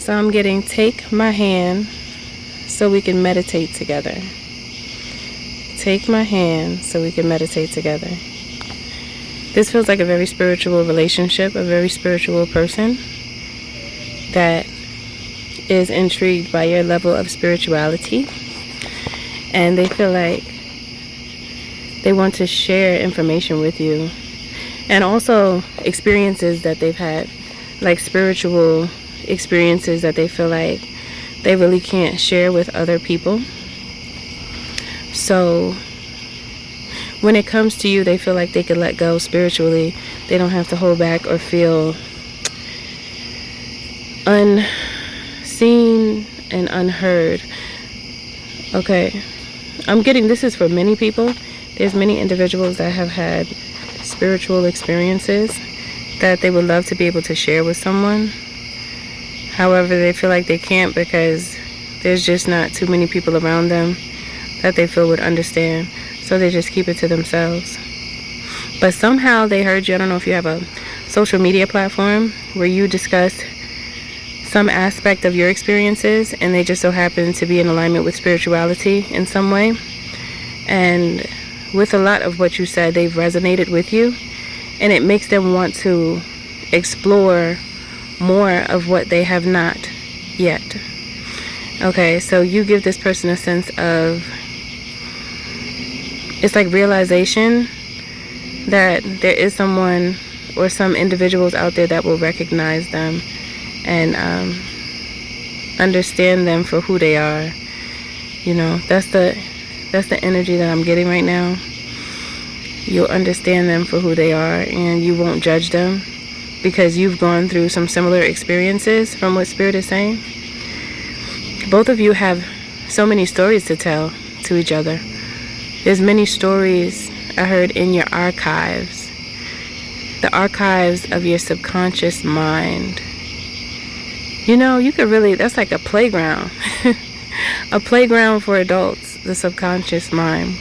So I'm getting take my hand so we can meditate together. Take my hand so we can meditate together. This feels like a very spiritual relationship, a very spiritual person that is intrigued by your level of spirituality. And they feel like they want to share information with you. And also experiences that they've had, like spiritual experiences that they feel like they really can't share with other people. So when it comes to you, they feel like they could let go spiritually. They don't have to hold back or feel unseen and unheard. Okay, I'm getting, this is for many people. There's many individuals that have had spiritual experiences that they would love to be able to share with someone. However, they feel like they can't because there's just not too many people around them that they feel would understand. So they just keep it to themselves. But somehow they heard you. I don't know if you have a social media platform where you discuss some aspect of your experiences, and they just so happen to be in alignment with spirituality in some way. And with a lot of what you said, they've resonated with you, and it makes them want to explore more of what they have not yet. Okay, so you give this person a sense of, it's like realization that there is someone or some individuals out there that will recognize them and understand them for who they are. You know, that's the energy that I'm getting right now. You'll understand them for who they are, and you won't judge them because you've gone through some similar experiences from what Spirit is saying. Both of you have so many stories to tell to each other. There's many stories I heard in your archives. The archives of your subconscious mind. You know, you could really, that's like a playground. A playground for adults, the subconscious mind.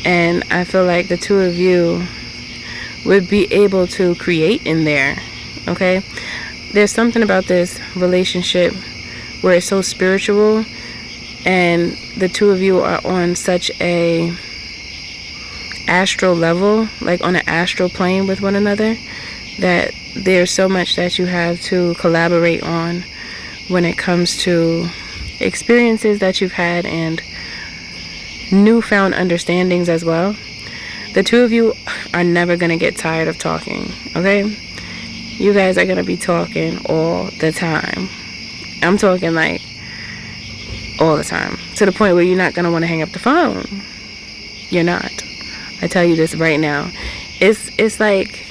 And I feel like the two of you would be able to create in there. Okay? There's something about this relationship where it's so spiritual, and the two of you are on such a astral level, like on an astral plane with one another, that there's so much that you have to collaborate on when it comes to experiences that you've had and newfound understandings as well. The two of you are never going to get tired of talking, okay? You guys are going to be talking all the time. I'm talking like all the time, to the point where you're not going to want to hang up the phone. You're not. I tell you this right now. It's like,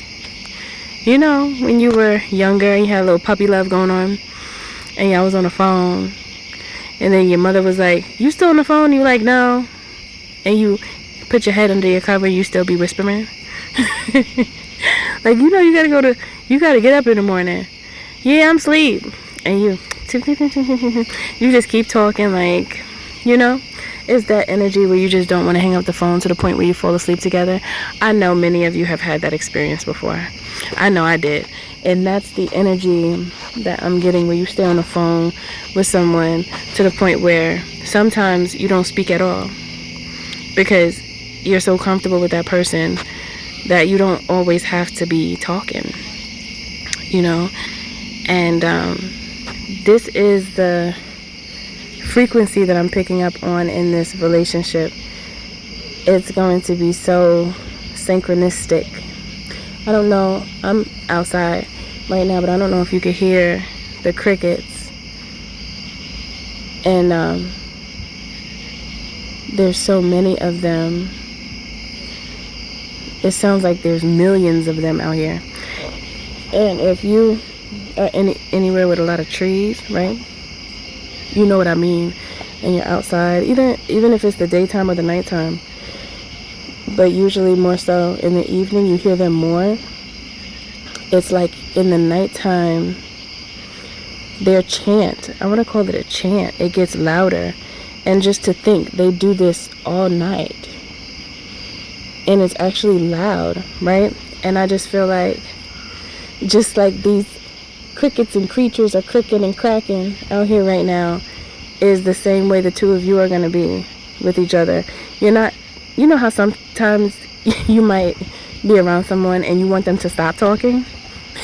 you know, when you were younger and you had a little puppy love going on, and y'all was on the phone, and then your mother was like, "You still on the phone?" You're like, "No," and you put your head under your cover and you still be whispering. Like, you know, you gotta get up in the morning. Yeah, I'm asleep. And you just keep talking, like, you know, it's that energy where you just don't want to hang up the phone to the point where you fall asleep together. I know many of you have had that experience before. I know I did. And that's the energy that I'm getting, where you stay on the phone with someone to the point where sometimes you don't speak at all because you're so comfortable with that person that you don't always have to be talking, you know. And this is the frequency that I'm picking up on in this relationship. It's going to be so synchronistic. I don't know, I'm outside right now, but I don't know if you could hear the crickets. And there's so many of them. It sounds like there's millions of them out here. And if you are anywhere with a lot of trees, right? You know what I mean. And you're outside, even if it's the daytime or the nighttime, but usually more so in the evening, you hear them more. It's like in the nighttime, their chant, I want to call it a chant, it gets louder. And just to think, they do this all night. And it's actually loud, right? And I just feel like, just like these crickets and creatures are cricking and cracking out here right now is the same way the two of you are going to be with each other. You're not, you know how sometimes you might be around someone and you want them to stop talking?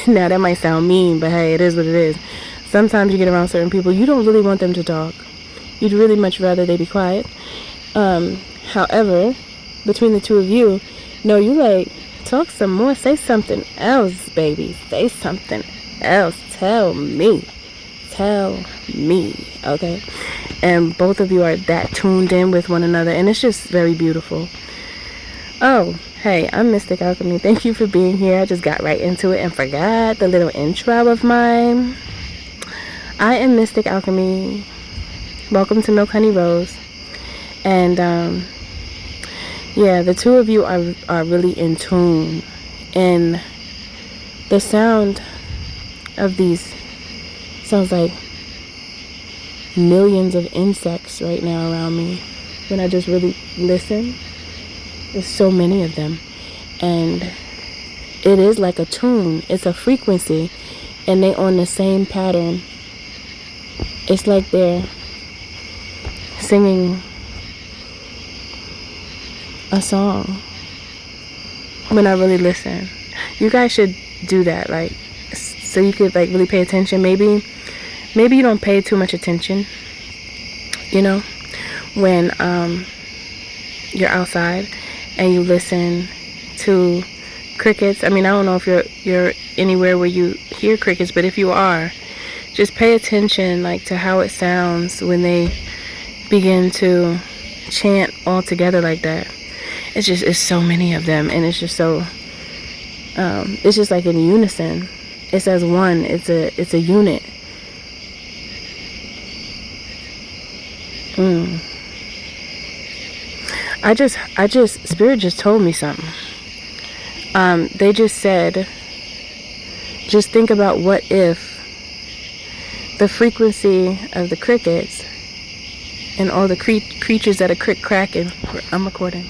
Now that might sound mean, but hey, it is what it is. Sometimes you get around certain people, you don't really want them to talk. You'd really much rather they be quiet. However, between the two of you, no, you like, talk some more, say something else, baby. Say something else. Tell me, okay? And both of you are that tuned in with one another, and it's just very beautiful. Oh, hey, I'm Mystic Alchemy. Thank you for being here. I just got right into it and forgot the little intro of mine. I am Mystic Alchemy. Welcome to Milk Honey Rose. And yeah, the two of you are really in tune, and the sound of these sounds like millions of insects right now around me. When I just really listen, there's so many of them, and it is like a tune. It's a frequency, and they on the same pattern. It's like they're singing a song when I really listen. You guys should do that, like, so you could like really pay attention. Maybe you don't pay too much attention, you know, when you're outside and you listen to crickets. I mean, I don't know if you're anywhere where you hear crickets, but if you are, just pay attention like to how it sounds when they begin to chant all together like that. It's so many of them, and it's just so it's just like in unison. It's as one. It's a unit. I just Spirit just told me something. They just said, just think about what if the frequency of the crickets and all the creatures that are cracking. I'm recording.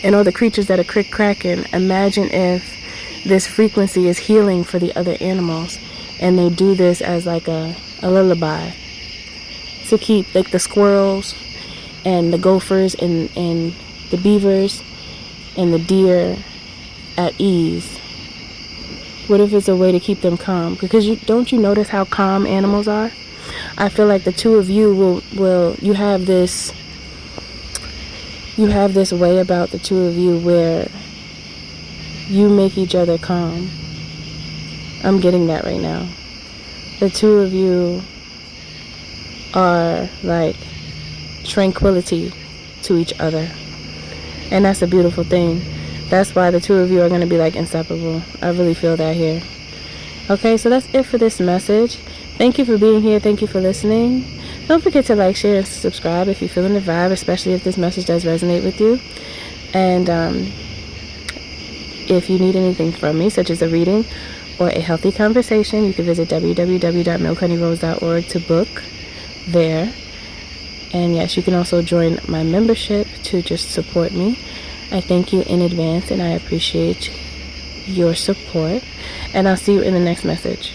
And all the creatures that are cracking. Imagine if this frequency is healing for the other animals, and they do this as like a lullaby to keep like the squirrels and the gophers and the beavers and the deer at ease. What if it's a way to keep them calm? Because don't you notice how calm animals are? I feel like the two of you will you have this way about the two of you where you make each other calm. I'm getting that right now. The two of you are like tranquility to each other, and that's a beautiful thing. That's why the two of you are going to be like inseparable. I really feel that here. Okay, so that's it for this message. Thank you for being here. Thank you for listening. Don't forget to like, share, and subscribe if you're feeling the vibe, especially if this message does resonate with you. And if you need anything from me, such as a reading or a healthy conversation, you can visit www.milkhoneyrose.org to book there. And yes, you can also join my membership to just support me. I thank you in advance, and I appreciate your support. And I'll see you in the next message.